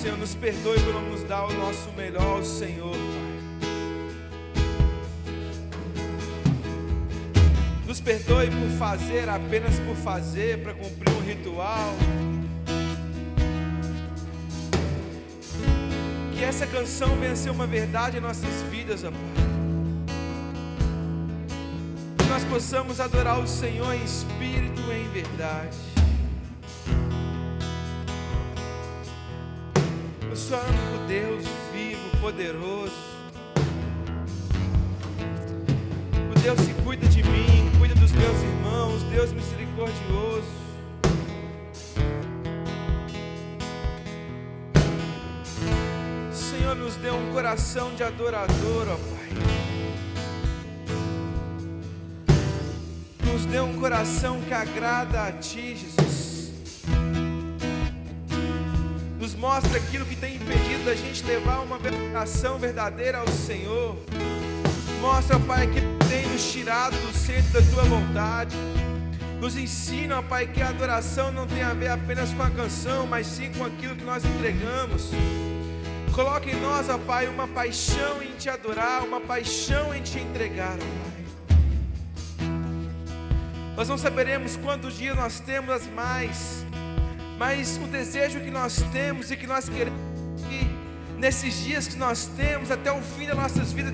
Senhor, nos perdoe por não nos dar o nosso melhor ao Senhor, Pai. Nos perdoe por fazer apenas por fazer, para cumprir um ritual. Que essa canção venha ser uma verdade em nossas vidas, ó Pai. Que nós possamos adorar o Senhor em espírito e em verdade. Eu sou o único Deus vivo, poderoso. O Deus que cuida de mim, cuida dos meus irmãos, Deus misericordioso. Senhor, nos dê um coração de adorador, ó Pai. Nos dê um coração que agrada a Ti, Jesus. Nos mostra aquilo que tem impedido da gente levar uma adoração verdadeira ao Senhor. Mostra, Pai, que tem nos tirado do centro da Tua vontade. Nos ensina, ó Pai, que a adoração não tem a ver apenas com a canção, mas sim com aquilo que nós entregamos. Coloca em nós, ó Pai, uma paixão em Te adorar, uma paixão em Te entregar, ó Pai. Nós não saberemos quantos dias nós temos mais, mas o desejo que nós temos e que nós queremos que nesses dias que nós temos, até o fim das nossas vidas,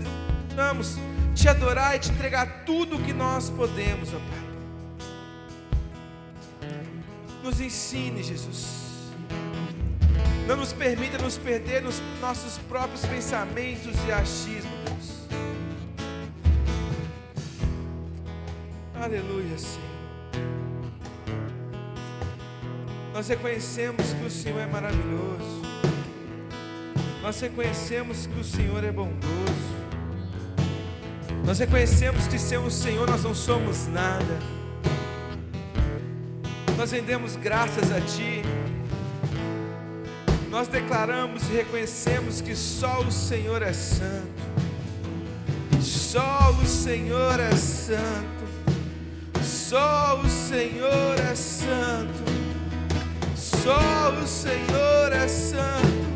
vamos Te adorar e Te entregar tudo o que nós podemos, ó Pai. Nos ensine, Jesus. Não nos permita nos perder nos nossos próprios pensamentos e achismos, Deus. Aleluia, Senhor. Nós reconhecemos que o Senhor é maravilhoso. Nós reconhecemos que o Senhor é bondoso. Nós reconhecemos que sem o Senhor nós não somos nada. Nós rendemos graças a Ti. Nós declaramos e reconhecemos que só o Senhor é santo. Só o Senhor é santo. Só o Senhor é santo. Só o Senhor é santo.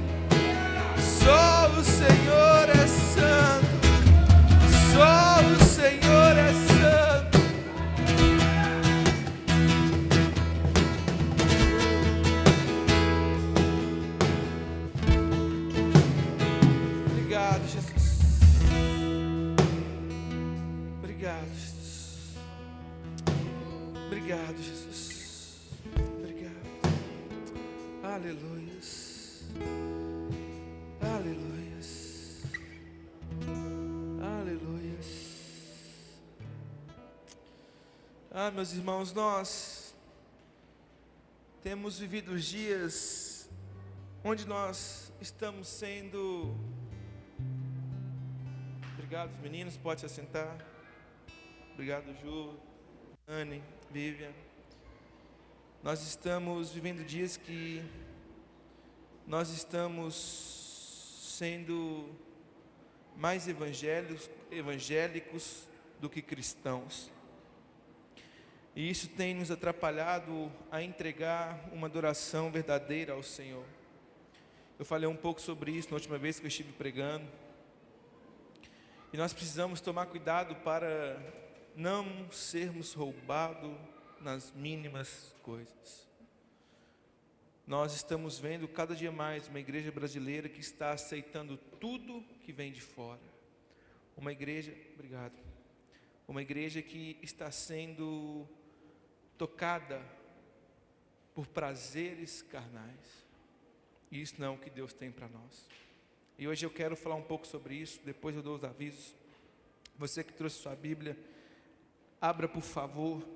Só o Senhor é santo. Só o Senhor é santo. Obrigado, Jesus. Obrigado, Jesus. Obrigado, Jesus. Obrigado. Aleluias. Aleluias. Aleluias. Meus irmãos, nós temos vivido os dias onde nós estamos sendo... Obrigado, meninos, pode se assentar. Obrigado, Ju, Anne, Vivian. Nós estamos vivendo dias que nós estamos sendo mais evangélicos do que cristãos. E isso tem nos atrapalhado a entregar uma adoração verdadeira ao Senhor. Eu falei um pouco sobre isso na última vez que eu estive pregando. E nós precisamos tomar cuidado para não sermos roubados nas mínimas coisas. Nós estamos vendo cada dia mais uma igreja brasileira que está aceitando tudo que vem de fora. Uma igreja, obrigado. Uma igreja que está sendo tocada por prazeres carnais. E isso não é o que Deus tem para nós. E hoje eu quero falar um pouco sobre isso, depois eu dou os avisos. Você que trouxe sua Bíblia, abra por favor,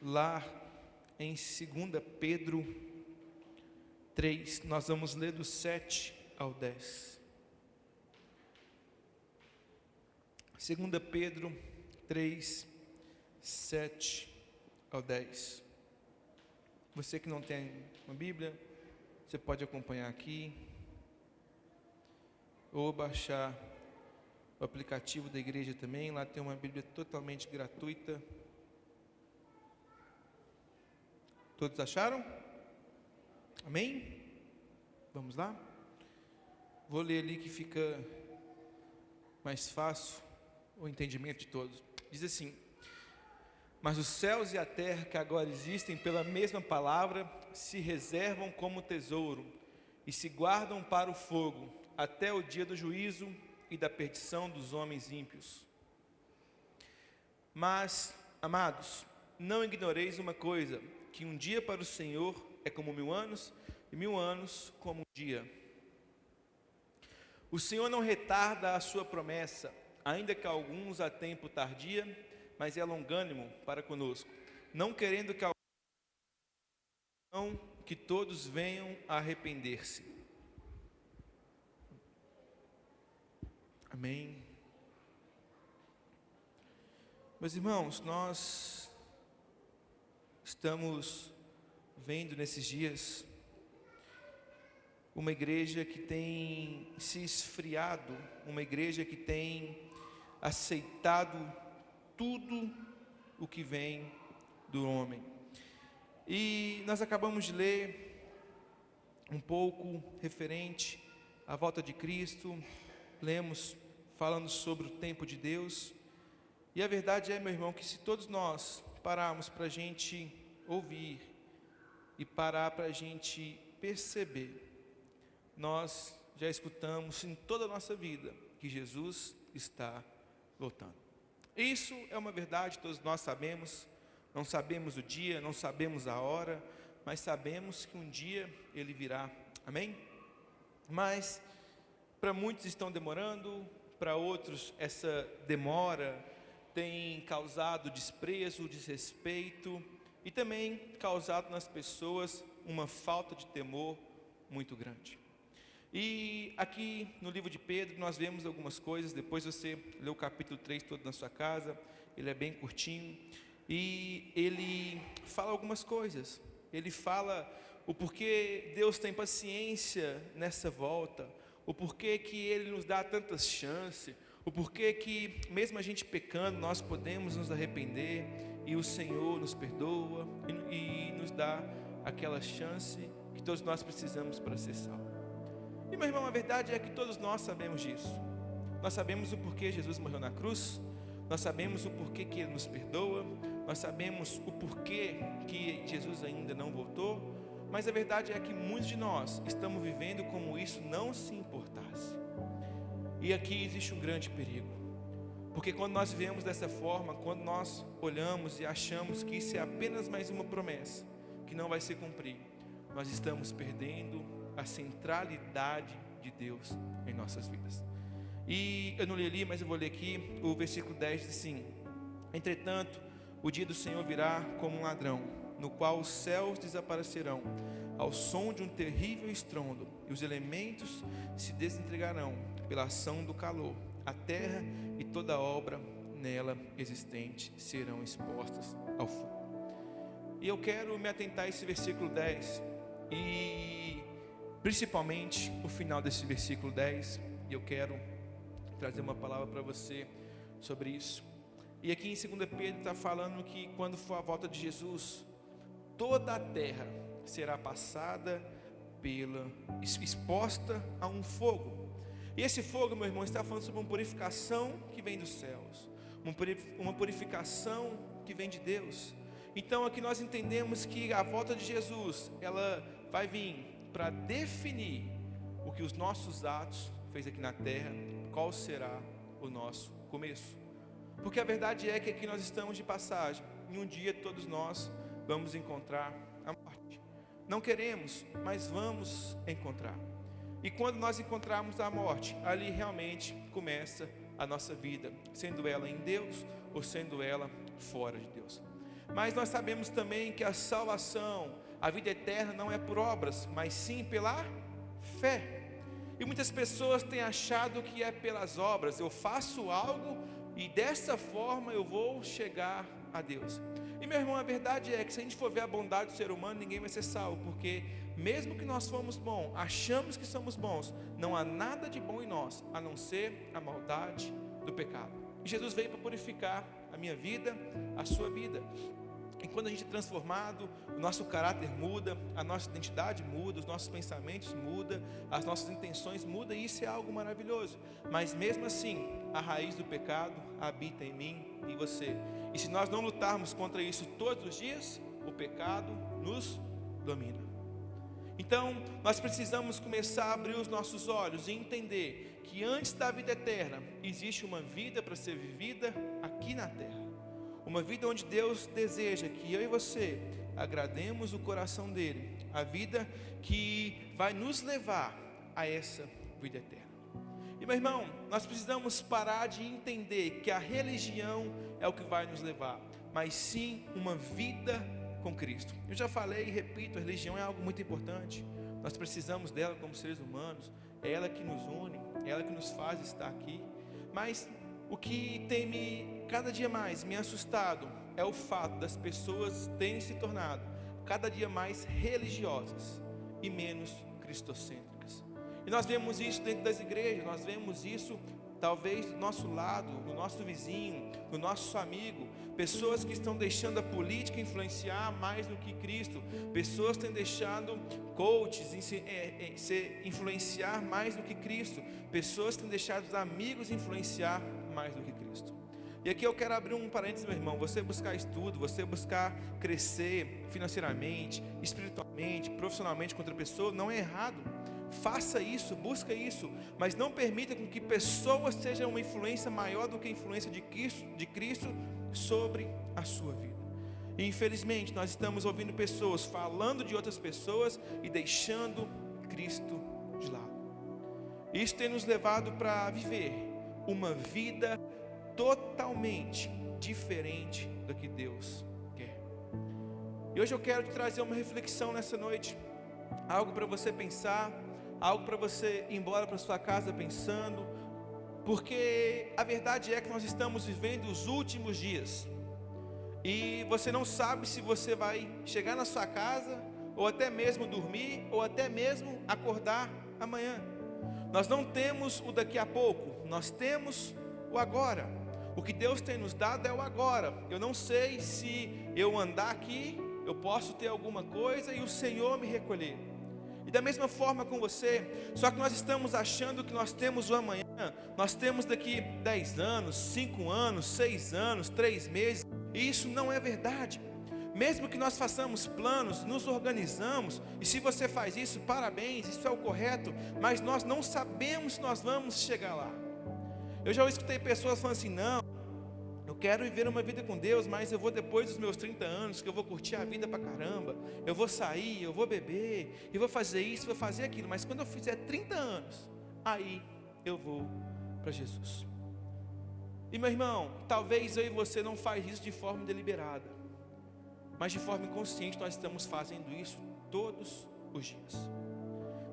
lá em 2 Pedro 3, nós vamos ler do 7 ao 10. 2 Pedro 3, 7 ao 10. Você que não tem uma Bíblia, você pode acompanhar aqui, ou baixar o aplicativo da igreja também. Lá tem uma Bíblia totalmente gratuita. Todos acharam? Amém? Vamos lá? Vou ler ali que fica mais fácil o entendimento de todos. Diz assim: mas os céus e a terra que agora existem pela mesma palavra se reservam como tesouro e se guardam para o fogo até o dia do juízo e da perdição dos homens ímpios. Mas, amados, não ignoreis uma coisa, que um dia para o Senhor é como 1000 anos e 1000 anos como um dia. O Senhor não retarda a sua promessa, ainda que alguns a tempo tardia, mas é longânimo para conosco, não querendo que todos venham a arrepender-se. Amém. Meus irmãos, nós estamos vendo nesses dias uma igreja que tem se esfriado, uma igreja que tem aceitado tudo o que vem do homem. E nós acabamos de ler um pouco referente à volta de Cristo, lemos falando sobre o tempo de Deus, e a verdade é, meu irmão, que se todos nós pararmos para a gente ouvir e parar para a gente perceber, nós já escutamos em toda a nossa vida que Jesus está voltando. Isso é uma verdade, todos nós sabemos. Não sabemos o dia, não sabemos a hora, mas sabemos que um dia Ele virá, amém? Mas para muitos estão demorando, para outros essa demora tem causado desprezo, desrespeito e também causado nas pessoas uma falta de temor muito grande. E aqui no livro de Pedro nós vemos algumas coisas, depois você lê o capítulo 3 todo na sua casa, ele é bem curtinho, e ele fala algumas coisas, ele fala o porquê Deus tem paciência nessa volta, o porquê que Ele nos dá tantas chances, o porquê que mesmo a gente pecando nós podemos nos arrepender e o Senhor nos perdoa e nos dá aquela chance que todos nós precisamos para ser salvos. E meu irmão, a verdade é que todos nós sabemos disso. Nós sabemos o porquê Jesus morreu na cruz, nós sabemos o porquê que Ele nos perdoa, nós sabemos o porquê que Jesus ainda não voltou, mas a verdade é que muitos de nós estamos vivendo como isso não se importasse. E aqui existe um grande perigo, porque quando nós vivemos dessa forma, quando nós olhamos e achamos que isso é apenas mais uma promessa que não vai ser cumprida, nós estamos perdendo a centralidade de Deus em nossas vidas. E eu não li ali, mas eu vou ler aqui, o versículo 10 diz assim: entretanto, o dia do Senhor virá como um ladrão, no qual os céus desaparecerão, ao som de um terrível estrondo, e os elementos se desintegrarão pela ação do calor. A terra e toda a obra nela existente serão expostas ao fogo. E eu quero me atentar a esse versículo 10, e principalmente o final desse versículo 10, e eu quero trazer uma palavra para você sobre isso. E aqui em 2 Pedro está falando que quando for a volta de Jesus, toda a terra será passada exposta a um fogo. E esse fogo, meu irmão, está falando sobre uma purificação que vem dos céus, uma purificação que vem de Deus. Então aqui nós entendemos que a volta de Jesus, ela vai vir para definir o que os nossos atos fez aqui na terra, qual será o nosso começo. Porque a verdade é que aqui nós estamos de passagem, e um dia todos nós vamos encontrar a morte. Não queremos, mas vamos encontrar. E quando nós encontrarmos a morte, ali realmente começa a nossa vida, sendo ela em Deus ou sendo ela fora de Deus. Mas nós sabemos também que a salvação, a vida eterna não é por obras, mas sim pela fé. E muitas pessoas têm achado que é pelas obras, eu faço algo e dessa forma eu vou chegar a Deus. E meu irmão, a verdade é que se a gente for ver a bondade do ser humano, ninguém vai ser salvo, porque mesmo que nós fomos bons, achamos que somos bons, não há nada de bom em nós, a não ser a maldade do pecado. E Jesus veio para purificar a minha vida, a sua vida. E quando a gente é transformado, o nosso caráter muda, a nossa identidade muda, os nossos pensamentos mudam, as nossas intenções mudam, e isso é algo maravilhoso. Mas mesmo assim, a raiz do pecado habita em mim e em você. E se nós não lutarmos contra isso todos os dias, o pecado nos domina. Então, nós precisamos começar a abrir os nossos olhos e entender que antes da vida eterna, existe uma vida para ser vivida aqui na terra. Uma vida onde Deus deseja que eu e você agrademos o coração dele. A vida que vai nos levar a essa vida eterna. E meu irmão, nós precisamos parar de entender que a religião é o que vai nos levar, mas sim uma vida com Cristo. Eu já falei e repito, a religião é algo muito importante. Nós precisamos dela como seres humanos. É ela que nos une, é ela que nos faz estar aqui. Mas o que tem cada dia mais me assustado é o fato das pessoas terem se tornado cada dia mais religiosas e menos cristocêntricas. E nós vemos isso dentro das igrejas, nós vemos isso talvez do nosso lado, do nosso vizinho, do nosso amigo. Pessoas que estão deixando a política influenciar mais do que Cristo. Pessoas que estão deixando coaches influenciar mais do que Cristo. Pessoas que têm deixado os amigos influenciar mais do que Cristo. E aqui eu quero abrir um parênteses, meu irmão. Você buscar estudo, você buscar crescer financeiramente, espiritualmente, profissionalmente com outra pessoa, não é errado. Faça isso, busca isso, mas não permita com que pessoas sejam uma influência maior do que a influência de Cristo sobre a sua vida. E infelizmente nós estamos ouvindo pessoas falando de outras pessoas e deixando Cristo de lado. Isso tem nos levado para viver uma vida totalmente diferente do que Deus quer. E hoje eu quero te trazer uma reflexão nessa noite, algo para você pensar, algo para você ir embora para sua casa pensando, porque a verdade é que nós estamos vivendo os últimos dias, e você não sabe se você vai chegar na sua casa, ou até mesmo dormir, ou até mesmo acordar amanhã. Nós não temos o daqui a pouco, nós temos o agora. O que Deus tem nos dado é o agora. Eu não sei se eu andar aqui, eu posso ter alguma coisa e o Senhor me recolher. E da mesma forma com você, só que nós estamos achando que nós temos o amanhã, nós temos daqui 10 anos, 5 anos, 6 anos, 3 meses, e isso não é verdade. Mesmo que nós façamos planos, nos organizamos, e se você faz isso, parabéns, isso é o correto, mas nós não sabemos se nós vamos chegar lá. Eu já escutei pessoas falando assim, não, eu quero viver uma vida com Deus, mas eu vou depois dos meus 30 anos, que eu vou curtir a vida pra caramba, eu vou sair, eu vou beber, eu vou fazer isso, vou fazer aquilo, mas quando eu fizer 30 anos, aí eu vou para Jesus. E meu irmão, talvez eu e você não faz isso de forma deliberada, mas de forma inconsciente nós estamos fazendo isso todos os dias.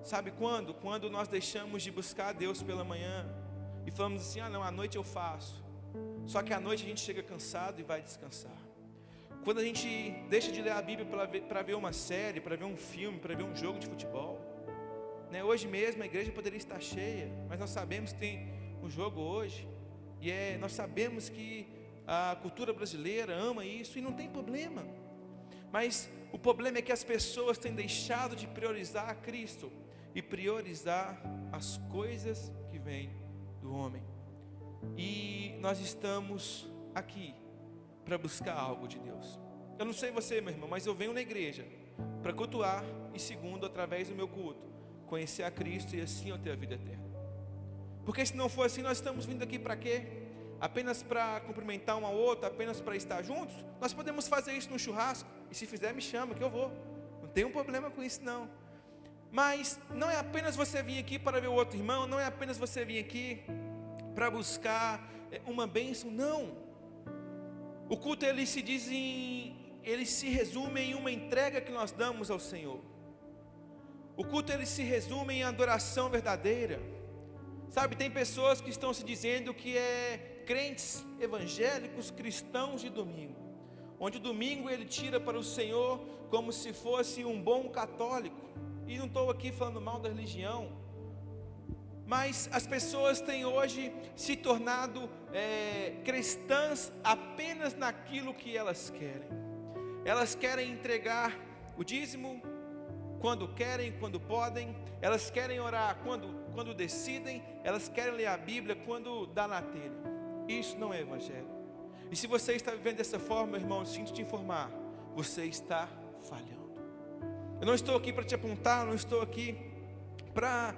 Sabe quando? Quando nós deixamos de buscar a Deus pela manhã, e falamos assim, não, à noite eu faço. Só que à noite a gente chega cansado e vai descansar. Quando a gente deixa de ler a Bíblia para ver uma série, para ver um filme, para ver um jogo de futebol, né? Hoje mesmo a igreja poderia estar cheia, mas nós sabemos que tem um jogo hoje, e nós sabemos que a cultura brasileira ama isso, e não tem problema. Mas o problema é que as pessoas têm deixado de priorizar a Cristo e priorizar as coisas que vêm do homem. E nós estamos aqui para buscar algo de Deus. Eu não sei você, meu irmão, mas eu venho na igreja para cultuar, e segundo, através do meu culto, conhecer a Cristo, e assim eu ter a vida eterna. Porque se não for assim, nós estamos vindo aqui para quê? Apenas para cumprimentar um ao outro, apenas para estar juntos? Nós podemos fazer isso no churrasco, e se fizer me chama que eu vou, não tem um problema com isso não. Mas não é apenas você vir aqui para ver o outro irmão, não é apenas você vir aqui para buscar uma bênção, não. O culto ele se resume em uma entrega que nós damos ao Senhor. O culto ele se resume em adoração verdadeira. Sabe, tem pessoas que estão se dizendo que crentes evangélicos, cristãos de domingo, onde o domingo ele tira para o Senhor como se fosse um bom católico. E não estou aqui falando mal da religião, mas as pessoas têm hoje se tornado cristãs apenas naquilo que elas querem. Elas querem entregar o dízimo quando querem, quando podem. Elas querem orar quando decidem. Elas querem ler a Bíblia quando dá na telha. Isso não é evangelho. E se você está vivendo dessa forma, meu irmão, eu sinto te informar, você está falhando. Eu não estou aqui para te apontar, não estou aqui para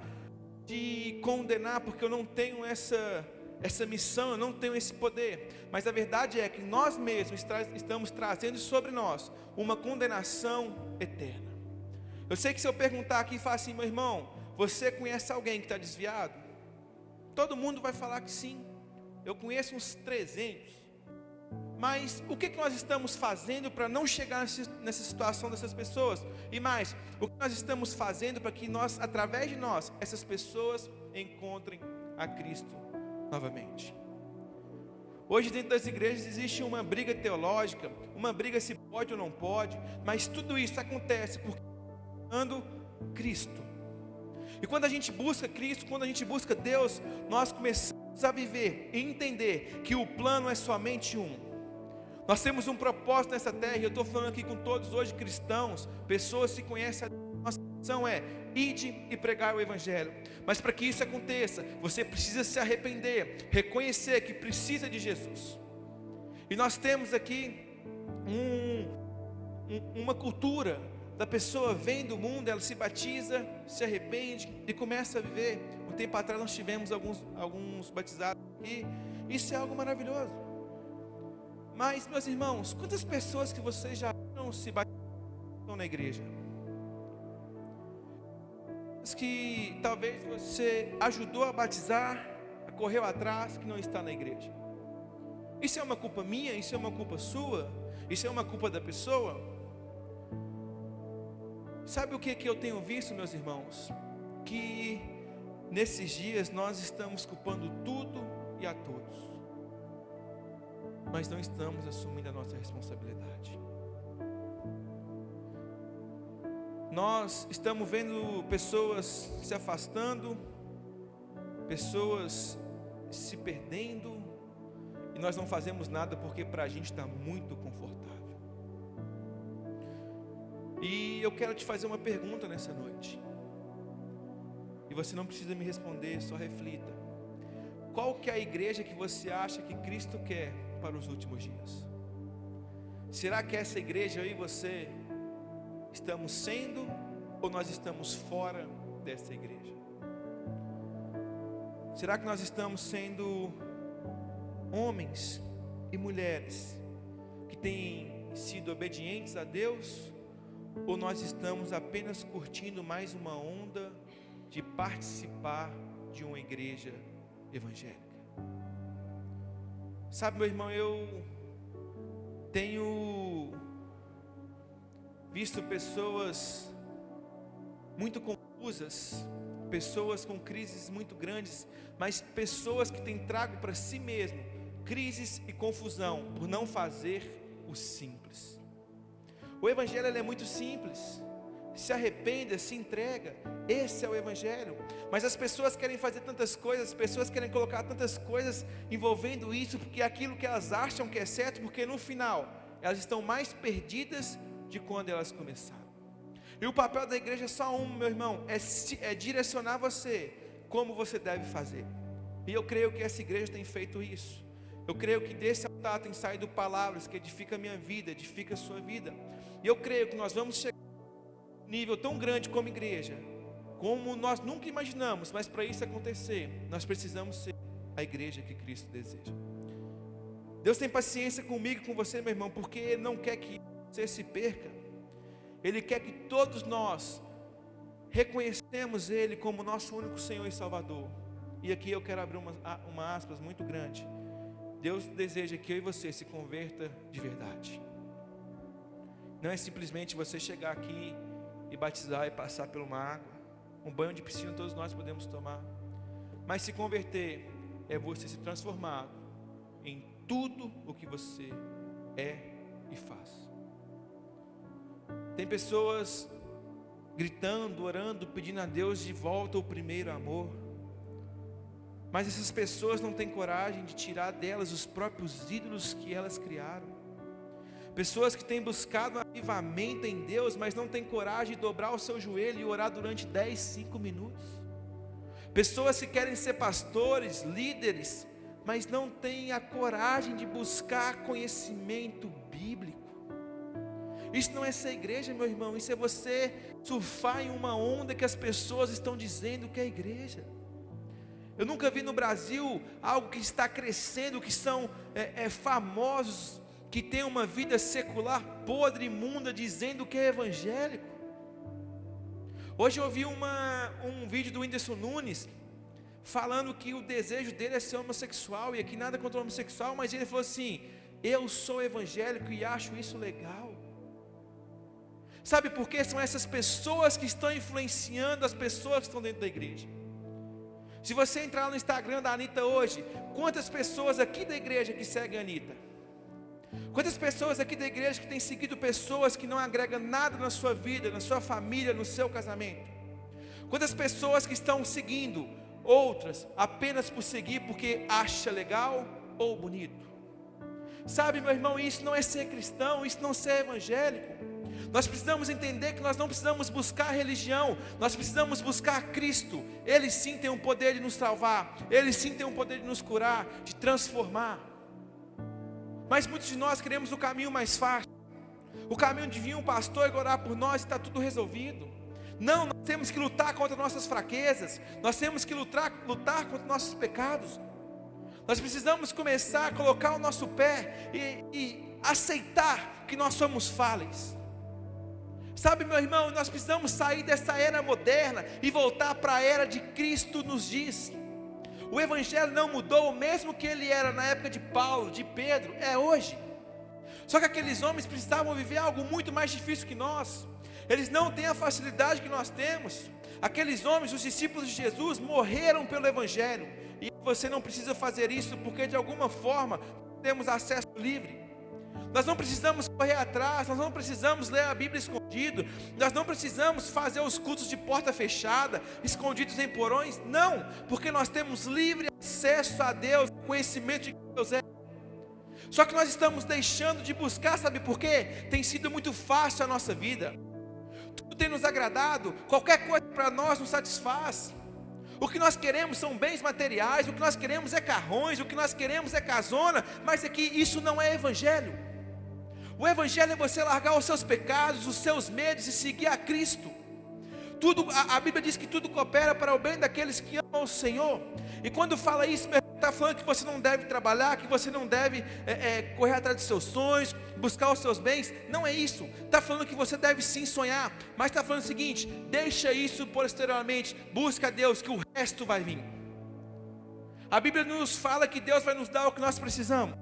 te condenar, porque eu não tenho essa missão, eu não tenho esse poder. Mas a verdade é que nós mesmos estamos trazendo sobre nós uma condenação eterna. Eu sei que se eu perguntar aqui e falar assim, meu irmão, você conhece alguém que está desviado? Todo mundo vai falar que sim. Eu conheço uns 300. Mas o que nós estamos fazendo para não chegar nessa situação dessas pessoas? E mais, o que nós estamos fazendo para que nós, através de nós, essas pessoas encontrem a Cristo novamente? Hoje dentro das igrejas existe uma briga teológica, uma briga se pode ou não pode, mas tudo isso acontece porque buscando Cristo. E quando a gente busca Cristo, quando a gente busca Deus, nós começamos a viver e entender que o plano é somente um. Nós temos um propósito nessa terra, e eu estou falando aqui com todos hoje cristãos, pessoas que conhecem a Deus. Nossa missão é ide e pregar o Evangelho. Mas para que isso aconteça, você precisa se arrepender, reconhecer que precisa de Jesus. E nós temos aqui uma cultura da pessoa vem do mundo, ela se batiza, se arrepende e começa a viver. Um tempo atrás nós tivemos alguns batizados aqui. Isso é algo maravilhoso. Mas, meus irmãos, quantas pessoas que vocês já viram se batizam na igreja? As que talvez você ajudou a batizar, correu atrás, que não está na igreja. Isso é uma culpa minha? Isso é uma culpa sua? Isso é uma culpa da pessoa? Sabe o que eu tenho visto, meus irmãos? Que nesses dias nós estamos culpando tudo e a todos, mas não estamos assumindo a nossa responsabilidade. Nós estamos vendo pessoas se afastando, pessoas se perdendo, e nós não fazemos nada porque para a gente está muito confortável. E eu quero te fazer uma pergunta nessa noite, e você não precisa me responder, só reflita. Qual que é a igreja que você acha que Cristo quer para os últimos dias? Será que essa igreja eu e você estamos sendo, ou nós estamos fora dessa igreja? Será que nós estamos sendo homens e mulheres que têm sido obedientes a Deus, ou nós estamos apenas curtindo mais uma onda de participar de uma igreja evangélica? Sabe, meu irmão, eu tenho visto pessoas muito confusas, pessoas com crises muito grandes, mas pessoas que têm trago para si mesmo crises e confusão por não fazer o simples. O evangelho ele é muito simples. Se arrependa, se entrega. Esse é o evangelho. Mas as pessoas querem fazer tantas coisas, as pessoas querem colocar tantas coisas envolvendo isso, porque é aquilo que elas acham que é certo, porque no final elas estão mais perdidas de quando elas começaram. E o papel da igreja é só um, meu irmão, é direcionar você como você deve fazer. E eu creio que essa igreja tem feito isso. Eu creio que desse altar tem saído palavras que edificam a minha vida, edificam a sua vida. E eu creio que nós vamos chegar a um nível tão grande como igreja, como nós nunca imaginamos. Mas para isso acontecer, nós precisamos ser a igreja que Cristo deseja. Deus tem paciência comigo e com você, meu irmão, porque Ele não quer que você se perca. Ele quer que todos nós reconhecemos Ele como nosso único Senhor e Salvador. E aqui eu quero abrir uma aspas muito grande. Deus deseja que eu e você se converta de verdade. Não é simplesmente você chegar aqui e batizar e passar por uma água. Um banho de piscina todos nós podemos tomar. Mas se converter é você se transformar em tudo o que você é e faz. Tem pessoas gritando, orando, pedindo a Deus de volta o primeiro amor. Mas essas pessoas não têm coragem de tirar delas os próprios ídolos que elas criaram. Pessoas que têm buscado avivamento em Deus, mas não têm coragem de dobrar o seu joelho e orar durante 10, 5 minutos. Pessoas que querem ser pastores, líderes, mas não têm a coragem de buscar conhecimento bíblico. Isso não é ser igreja, meu irmão. Isso é você surfar em uma onda que as pessoas estão dizendo que é igreja. Eu nunca vi no Brasil algo que está crescendo, que são famosos, que tem uma vida secular podre, imunda, dizendo que é evangélico. Hoje eu ouvi um vídeo do Whindersson Nunes falando que o desejo dele é ser homossexual, e aqui nada contra o homossexual, mas ele falou assim: eu sou evangélico e acho isso legal. Sabe por quê? São essas pessoas que estão influenciando as pessoas que estão dentro da igreja. Se você entrar no Instagram da Anitta hoje, quantas pessoas aqui da igreja que seguem a Anitta? Quantas pessoas aqui da igreja que têm seguido pessoas que não agregam nada na sua vida, na sua família, no seu casamento? Quantas pessoas que estão seguindo outras apenas por seguir porque acha legal ou bonito? Sabe, meu irmão, isso não é ser cristão, isso não é ser evangélico. Nós precisamos entender que nós não precisamos buscar religião, nós precisamos buscar Cristo. Ele sim tem o poder de nos salvar, Ele sim tem o poder de nos curar, de transformar. Mas muitos de nós queremos o caminho mais fácil, o caminho de vir um pastor e orar por nós e está tudo resolvido. Não, nós temos que lutar contra nossas fraquezas, nós temos que lutar contra nossos pecados. Nós precisamos começar a colocar o nosso pé e aceitar que nós somos falhos. Sabe, meu irmão, nós precisamos sair dessa era moderna e voltar para a era de Cristo nos diz. O evangelho não mudou, o mesmo que ele era na época de Paulo, de Pedro, é hoje. Só que aqueles homens precisavam viver algo muito mais difícil que nós. Eles não têm a facilidade que nós temos. Aqueles homens, os discípulos de Jesus, morreram pelo evangelho. E você não precisa fazer isso, porque de alguma forma temos acesso livre. Nós não precisamos correr atrás, nós não precisamos ler a Bíblia escondido, nós não precisamos fazer os cultos de porta fechada, escondidos em porões, não, porque nós temos livre acesso a Deus, conhecimento de quem Deus é. Só que nós estamos deixando de buscar, sabe por quê? Tem sido muito fácil a nossa vida, tudo tem nos agradado, qualquer coisa para nós nos satisfaz. O que nós queremos são bens materiais, o que nós queremos é carrões, o que nós queremos é casona, mas é que isso não é evangelho. O evangelho é você largar os seus pecados, os seus medos e seguir a Cristo. A Bíblia diz que tudo coopera para o bem daqueles que amam o Senhor. E quando fala isso, está falando que você não deve trabalhar, que você não deve correr atrás dos seus sonhos, buscar os seus bens. Não é isso. Está falando que você deve sim sonhar, mas está falando o seguinte: deixa isso posteriormente, busca a Deus, que o resto vai vir. A Bíblia nos fala que Deus vai nos dar o que nós precisamos,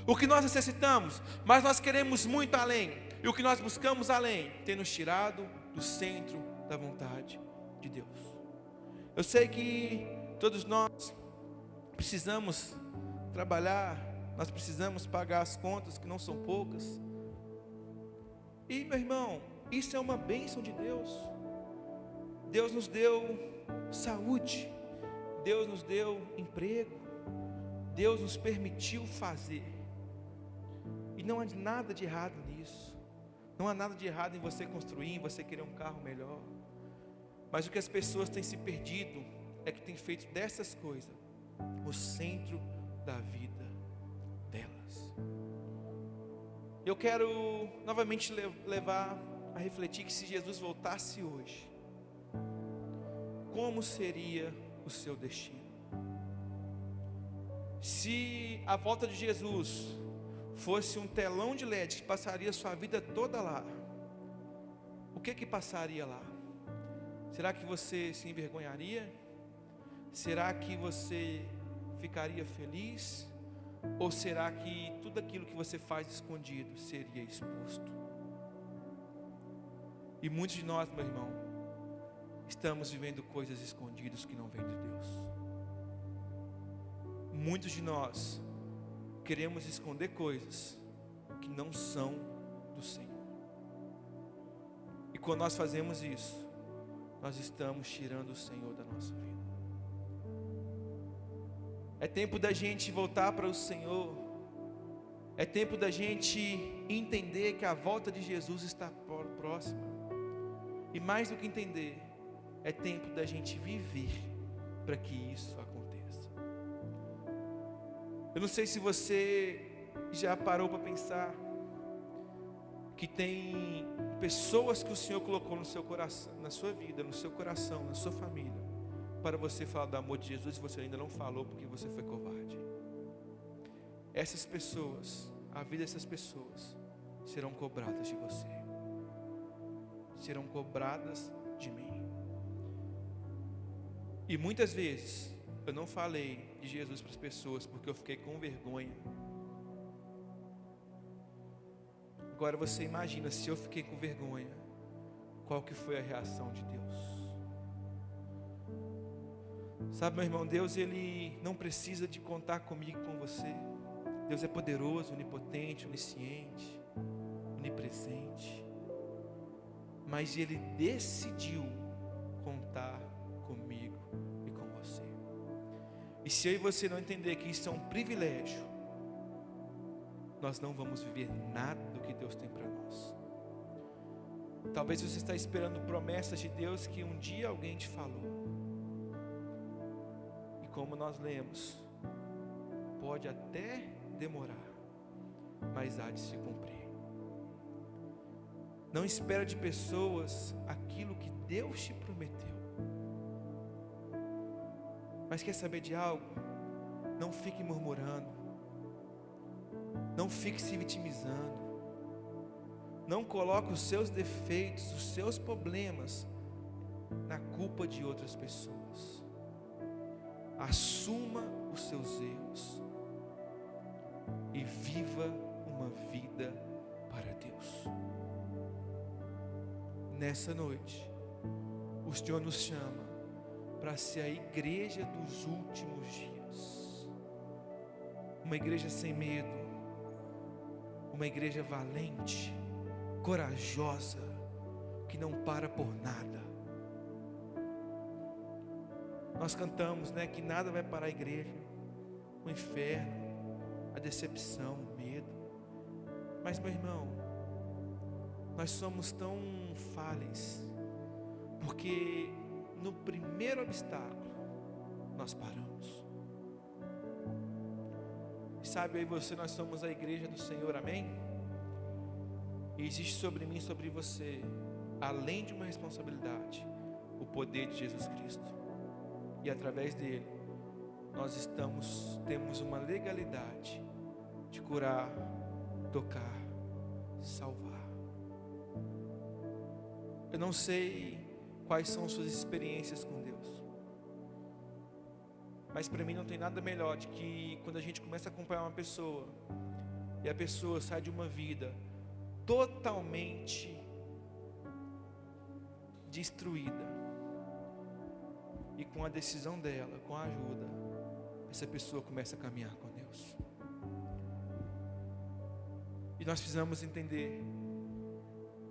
o que nós necessitamos, mas nós queremos muito além, e o que nós buscamos além tem nos tirado do centro da vontade de Deus. Eu sei que todos nós precisamos trabalhar, nós precisamos pagar as contas, que não são poucas, e meu irmão, isso é uma bênção de Deus. Deus nos deu saúde, Deus nos deu emprego, Deus nos permitiu fazer. E não há nada de errado nisso. Não há nada de errado em você construir, em você querer um carro melhor. Mas o que as pessoas têm se perdido é que têm feito dessas coisas o centro da vida delas. Eu quero novamente levar a refletir que se Jesus voltasse hoje, como seria o seu destino? Se a volta de Jesus fosse um telão de LED que passaria a sua vida toda lá, o que passaria lá? Será que você se envergonharia? Será que você ficaria feliz? Ou será que tudo aquilo que você faz escondido seria exposto? E muitos de nós, meu irmão, estamos vivendo coisas escondidas que não vêm de Deus. Muitos de nós queremos esconder coisas que não são do Senhor. E quando nós fazemos isso, nós estamos tirando o Senhor da nossa vida. É tempo da gente voltar para o Senhor É tempo da gente entender que a volta de Jesus está próxima. E mais do que entender, é tempo da gente viver para que isso aconteça. Eu não sei se você já parou para pensar que tem pessoas que o Senhor colocou no seu coração, na sua vida, no seu coração, na sua família, para você falar do amor de Jesus e você ainda não falou porque você foi covarde. Essas pessoas, a vida dessas pessoas serão cobradas de você, serão cobradas de mim. E muitas vezes eu não falei de Jesus para as pessoas porque eu fiquei com vergonha. Agora você imagina, se eu fiquei com vergonha, qual que foi a reação de Deus? Sabe, meu irmão, Deus, Ele não precisa de contar comigo e com você. Deus é poderoso, onipotente, onisciente, onipresente. Mas Ele decidiu contar comigo e com você. E se eu e você não entender que isso é um privilégio, nós não vamos viver nada do que Deus tem para nós. Talvez você está esperando promessas de Deus que um dia alguém te falou. E como nós lemos, pode até demorar, mas há de se cumprir. Não espera de pessoas aquilo que Deus te prometeu. Mas quer saber de algo? Não fique murmurando. Não fique se vitimizando. Não coloque os seus defeitos, os seus problemas na culpa de outras pessoas. Assuma os seus erros e viva uma vida para Deus. Nessa noite, o Senhor nos chama para ser a igreja dos últimos dias. Uma igreja sem medo. Uma igreja valente, corajosa, que não para por nada. Nós cantamos, que nada vai parar a igreja, o inferno, a decepção, o medo. Mas, meu irmão, nós somos tão falhos, porque no primeiro obstáculo nós paramos. Sabe, eu e você, nós somos a igreja do Senhor, amém? E existe sobre mim, sobre você, além de uma responsabilidade, o poder de Jesus Cristo. E através dele, nós temos uma legalidade de curar, tocar, salvar. Eu não sei quais são suas experiências com Deus. Mas para mim não tem nada melhor de que quando a gente começa a acompanhar uma pessoa e a pessoa sai de uma vida totalmente destruída e com a decisão dela, com a ajuda, essa pessoa começa a caminhar com Deus. E nós precisamos entender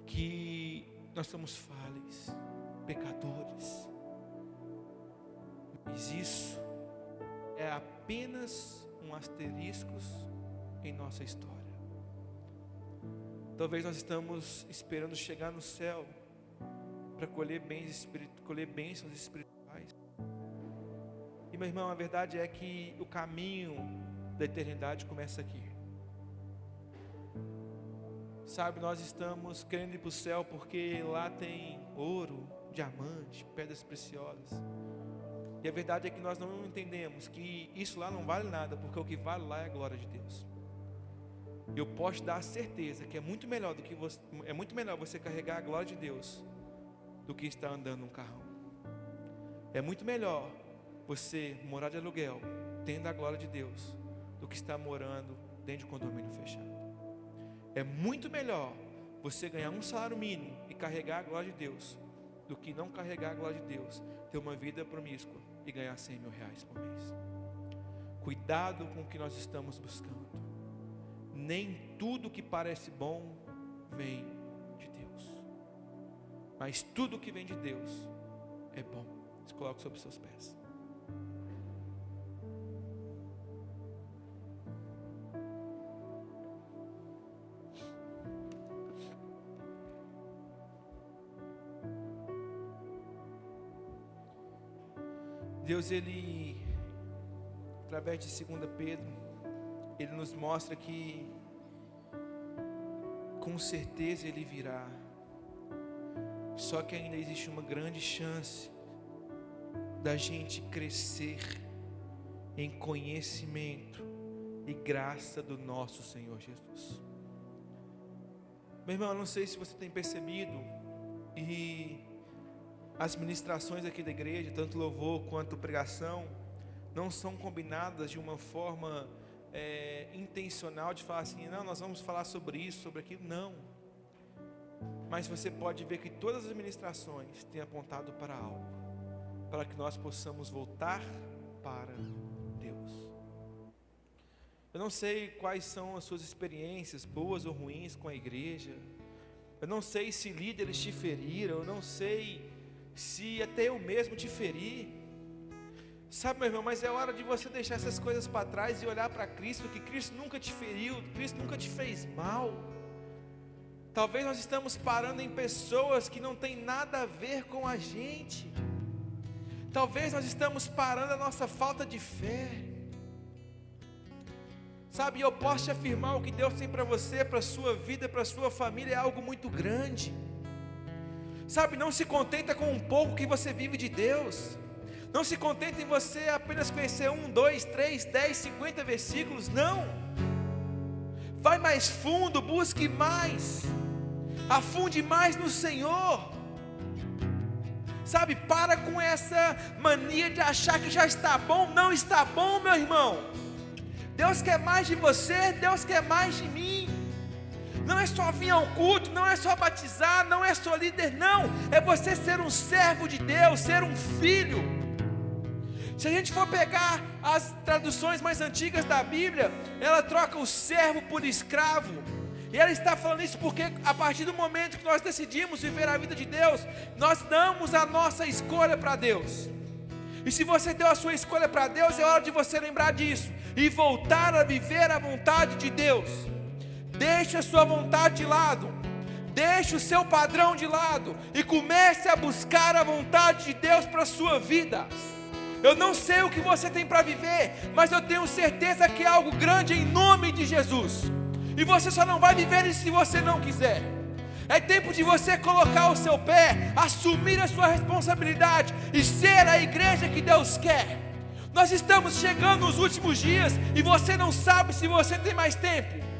que nós somos falhos, pecadores, mas isso é apenas um asterisco em nossa história. Talvez nós estamos esperando chegar no céu para colher bênçãos espirituais. E, meu irmão, a verdade é que o caminho da eternidade começa aqui. Sabe, nós estamos querendo ir para o céu porque lá tem ouro, diamante, pedras preciosas. E a verdade é que nós não entendemos que isso lá não vale nada, porque o que vale lá é a glória de Deus. Eu posso dar a certeza que é muito melhor você carregar a glória de Deus do que estar andando num carrão. É muito melhor você morar de aluguel, tendo a glória de Deus, do que estar morando dentro de um condomínio fechado. É muito melhor você ganhar um salário mínimo e carregar a glória de Deus, do que não carregar a glória de Deus, ter uma vida promíscua e ganhar 100 mil reais por mês. Cuidado com o que nós estamos buscando. Nem tudo que parece bom vem de Deus, mas tudo que vem de Deus é bom. Se coloque sobre os seus pés. Deus, Ele, através de 2 Pedro, Ele nos mostra que com certeza Ele virá. Só que ainda existe uma grande chance da gente crescer em conhecimento e graça do nosso Senhor Jesus. Meu irmão, eu não sei se você tem percebido, e as ministrações aqui da igreja, tanto louvor quanto pregação, não são combinadas de uma forma intencional, de falar assim, não, nós vamos falar sobre isso, sobre aquilo, não. Mas você pode ver que todas as ministrações têm apontado para algo, para que nós possamos voltar para Deus. Eu não sei quais são as suas experiências, boas ou ruins, com a igreja. Eu não sei se líderes te feriram, eu não sei se até eu mesmo te feri. Sabe, meu irmão, mas é hora de você deixar essas coisas para trás e olhar para Cristo, que Cristo nunca te feriu, Cristo nunca te fez mal. Talvez nós estamos parando em pessoas que não tem nada a ver com a gente. Talvez nós estamos parando a nossa falta de fé. Sabe, eu posso te afirmar, o que Deus tem para você, para a sua vida, para a sua família, é algo muito grande. Sabe, não se contenta com um pouco que você vive de Deus. Não se contenta em você apenas conhecer 1, 2, 3, 10, 50 versículos, não. Vai mais fundo, busque mais, afunde mais no Senhor. Sabe, para com essa mania de achar que já está bom. Não está bom, meu irmão. Deus quer mais de você, Deus quer mais de mim. Não é só vir ao culto, não é só batizar, não é só líder, não. É você ser um servo de Deus, ser um filho. Se a gente for pegar as traduções mais antigas da Bíblia, ela troca o servo por escravo. E ela está falando isso porque a partir do momento que nós decidimos viver a vida de Deus, nós damos a nossa escolha para Deus. E se você deu a sua escolha para Deus, é hora de você lembrar disso e voltar a viver a vontade de Deus. Deixe a sua vontade de lado, deixe o seu padrão de lado e comece a buscar a vontade de Deus para a sua vida. Eu não sei o que você tem para viver, mas eu tenho certeza que é algo grande em nome de Jesus. E você só não vai viver isso se você não quiser. É tempo de você colocar o seu pé, assumir a sua responsabilidade e ser a igreja que Deus quer. Nós estamos chegando nos últimos dias e você não sabe se você tem mais tempo.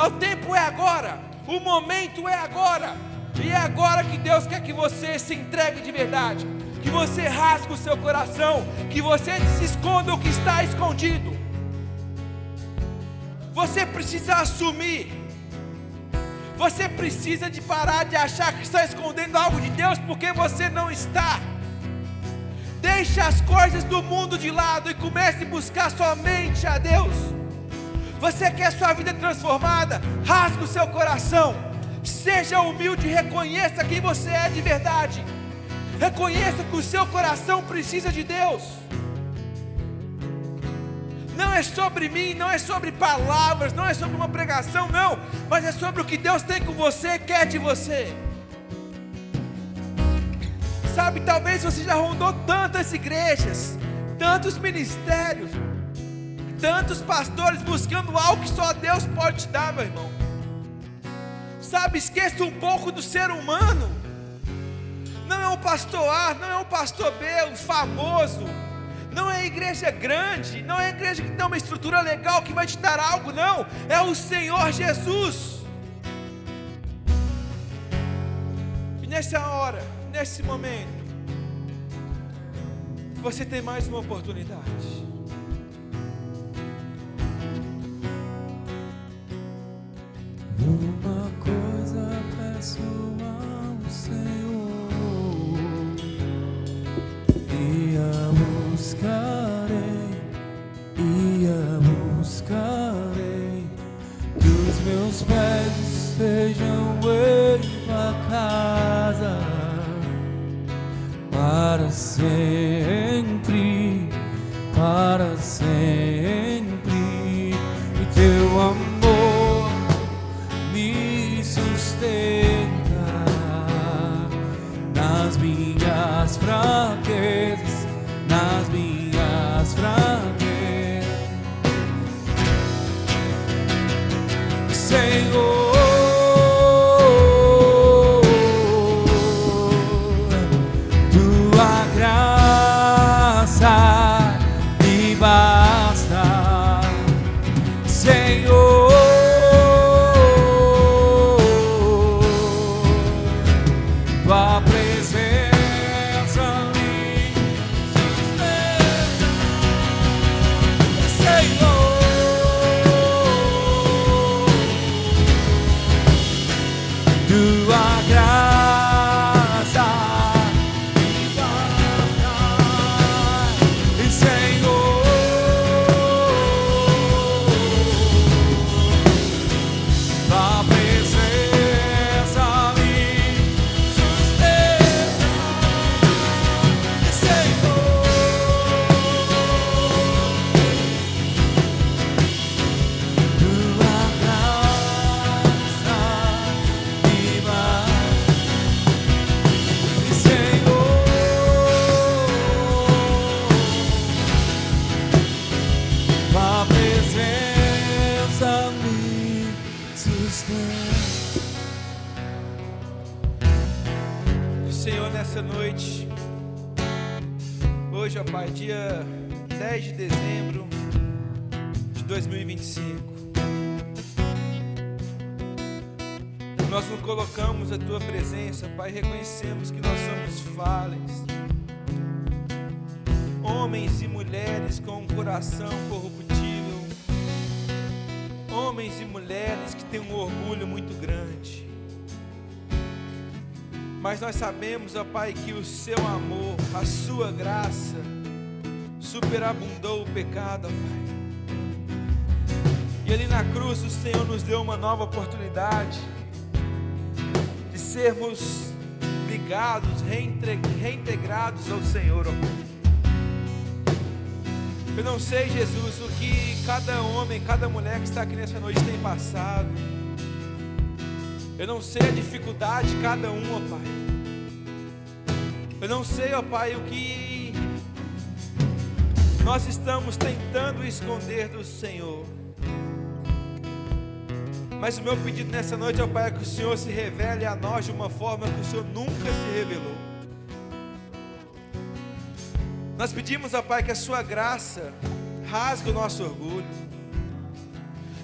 O tempo é agora, o momento é agora. E é agora que Deus quer que você se entregue de verdade, que você rasgue o seu coração, que você se esconda o que está escondido. Você precisa assumir. Você precisa de parar de achar que está escondendo algo de Deus, porque você não está. Deixe as coisas do mundo de lado e comece a buscar somente a Deus. Você quer sua vida transformada? Rasgue o seu coração. Seja humilde e reconheça quem você é de verdade. Reconheça que o seu coração precisa de Deus. Não é sobre mim, não é sobre palavras, não é sobre uma pregação, não. Mas é sobre o que Deus tem com você, quer de você. Sabe, talvez você já rondou tantas igrejas, tantos ministérios, tantos pastores buscando algo que só Deus pode te dar, meu irmão. Sabe, esqueça um pouco do ser humano. Não é um pastor A, não é um pastor B, o famoso. Não é igreja grande, não é igreja que tem uma estrutura legal que vai te dar algo, não. É o Senhor Jesus. E nessa hora, nesse momento, você tem mais uma oportunidade. Uma coisa peço ao Senhor, e a buscarei, que os meus pés estejam em tua casa, para sempre, e teu amor me sustenta nas minhas fraquezas, nas minhas minhas fraquezas, Senhor. Tua graça me basta, Senhor. Tua presença me sustenta, Senhor. Tua graça me basta, Senhor. Tua presença me sustenta, Senhor. Tua graça me basta, Senhor. Tua presença me sustenta. Senhor, nessa noite, hoje, ó Pai, dia 10 de dezembro de 2025, nós nos colocamos à Tua presença, Pai, reconhecemos que nós somos falhos, homens e mulheres com um coração corruptível, homens e mulheres que têm um orgulho muito grande. Mas nós sabemos, ó Pai, que o Seu amor, a Sua graça, superabundou o pecado, ó Pai. E ali na cruz o Senhor nos deu uma nova oportunidade de sermos ligados, reintegrados ao Senhor, ó Pai. Eu não sei, Jesus, o que cada homem, cada mulher que está aqui nessa noite tem passado. Eu não sei a dificuldade de cada um, ó Pai. Eu não sei, ó Pai, o que nós estamos tentando esconder do Senhor. Mas o meu pedido nessa noite, ó Pai, é que o Senhor se revele a nós de uma forma que o Senhor nunca se revelou. Nós pedimos, ó Pai, que a Sua graça rasgue o nosso orgulho,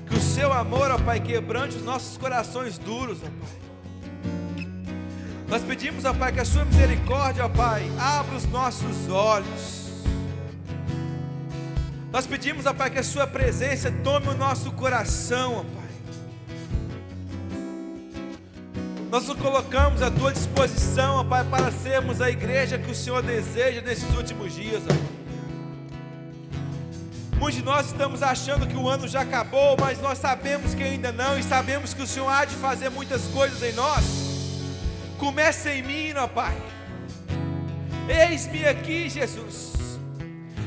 que o Seu amor, ó Pai, quebrante os nossos corações duros, ó Pai. Nós pedimos, ó Pai, que a Sua misericórdia, ó Pai, abra os nossos olhos. Nós pedimos, ó Pai, que a Sua presença tome o nosso coração, ó Pai. Nós nos colocamos à Tua disposição, ó Pai, para sermos a igreja que o Senhor deseja nesses últimos dias, ó Pai. Muitos de nós estamos achando que o ano já acabou, mas nós sabemos que ainda não, e sabemos que o Senhor há de fazer muitas coisas em nós. Comece em mim, ó Pai. Eis-me aqui, Jesus.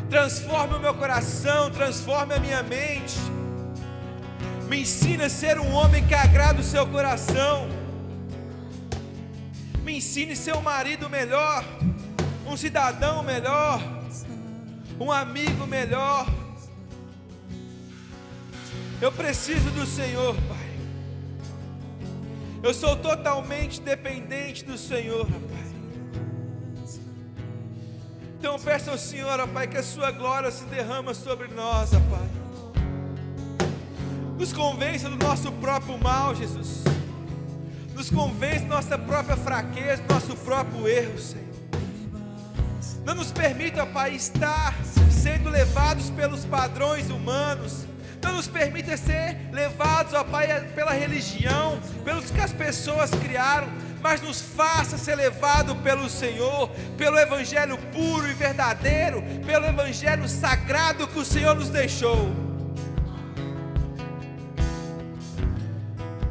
Transforme o meu coração, transforme a minha mente. Me ensina a ser um homem que agrada o Seu coração. Me ensine a ser um marido melhor, um cidadão melhor, um amigo melhor. Eu preciso do Senhor, Pai. Eu sou totalmente dependente do Senhor, Pai. Então peço ao Senhor, ó Pai, que a Sua glória se derrama sobre nós, ó Pai. Nos convença do nosso próprio mal, Jesus. Nos convence da nossa própria fraqueza, do nosso próprio erro, Senhor. Não nos permita, ó Pai, estar sendo levados pelos padrões humanos. Não nos permita ser levados, ó Pai, pela religião, pelos que as pessoas criaram, mas nos faça ser levado pelo Senhor, pelo Evangelho puro e verdadeiro, pelo Evangelho sagrado que o Senhor nos deixou.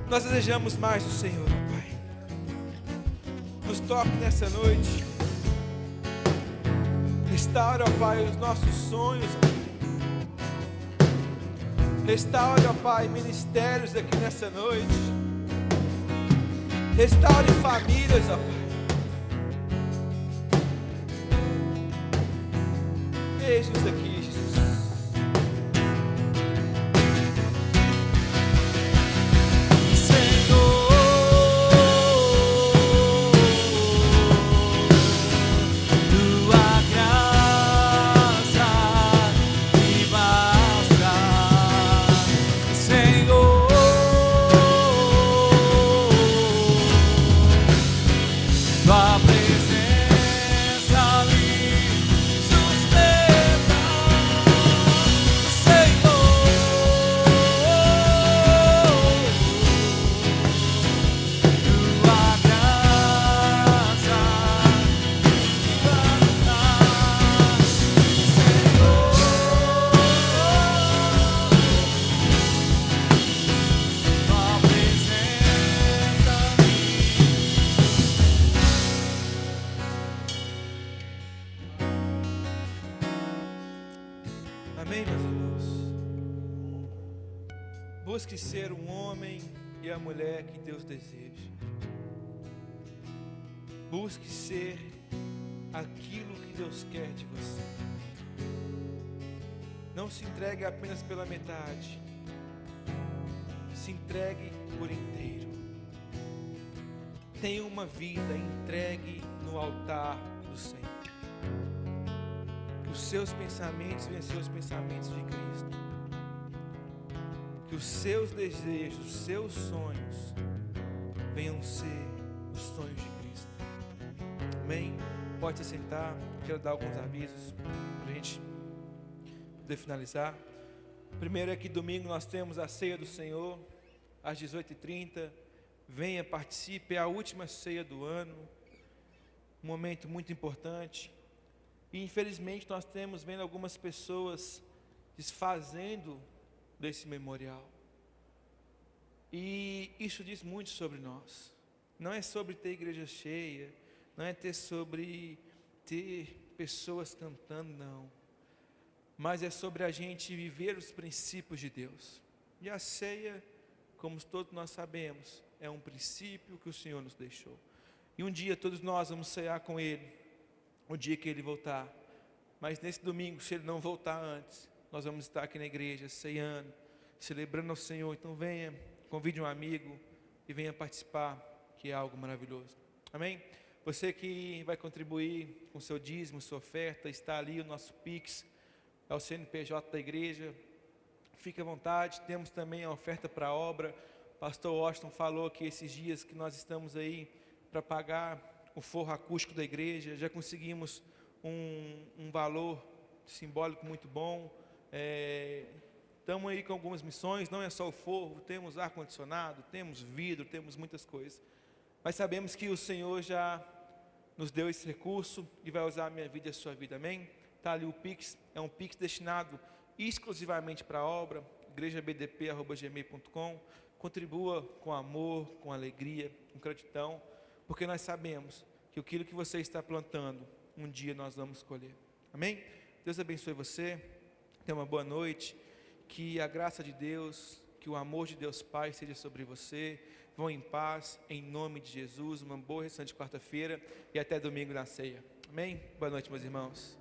Nós desejamos mais do Senhor, ó Pai. Nos toque nessa noite. Restaura, ó Pai, os nossos sonhos, ó Pai. Restaure, ó Pai, ministérios aqui nessa noite. Restaure famílias, ó Pai. Eis-nos aqui, Jesus. Amém, meus irmãos? Busque ser um homem e a mulher que Deus deseja. Busque ser aquilo que Deus quer de você. Não se entregue apenas pela metade. Se entregue por inteiro. Tenha uma vida entregue no altar do Senhor. Que os seus pensamentos venham ser os pensamentos de Cristo. Que os seus desejos, os seus sonhos venham ser os sonhos de Cristo. Amém? Pode se sentar. Quero dar alguns avisos para a gente poder finalizar. Primeiro é que domingo nós temos a ceia do Senhor às 18h30. Venha, participe, é a última ceia do ano. Um momento muito importante. E infelizmente nós temos vendo algumas pessoas desfazendo desse memorial. E isso diz muito sobre nós. Não é sobre ter igreja cheia, não é sobre ter pessoas cantando, não. Mas é sobre a gente viver os princípios de Deus. E a ceia, como todos nós sabemos, é um princípio que o Senhor nos deixou. E um dia todos nós vamos cear com Ele, o dia que Ele voltar. Mas nesse domingo, se Ele não voltar antes, nós vamos estar aqui na igreja, ceando, celebrando ao Senhor. Então venha, convide um amigo e venha participar, que é algo maravilhoso. Amém? Você que vai contribuir com seu dízimo, sua oferta, está ali o nosso Pix, é o CNPJ da igreja. Fique à vontade. Temos também a oferta para a obra. Pastor Washington falou que esses dias que nós estamos aí para pagar o forro acústico da igreja, já conseguimos um valor simbólico muito bom. Estamos aí com algumas missões, não é só o forro, temos ar-condicionado, temos vidro, temos muitas coisas. Mas sabemos que o Senhor já nos deu esse recurso e vai usar a minha vida e a sua vida, amém? Está ali o Pix, é um Pix destinado exclusivamente para a obra, igrejabdp@gmail.com. Contribua com amor, com alegria, com gratidão, porque nós sabemos que aquilo que você está plantando, um dia nós vamos colher, amém? Deus abençoe você, tenha uma boa noite, que a graça de Deus, que o amor de Deus Pai seja sobre você. Vão em paz, em nome de Jesus. Uma boa restante de quarta-feira e até domingo na ceia, amém? Boa noite, meus irmãos.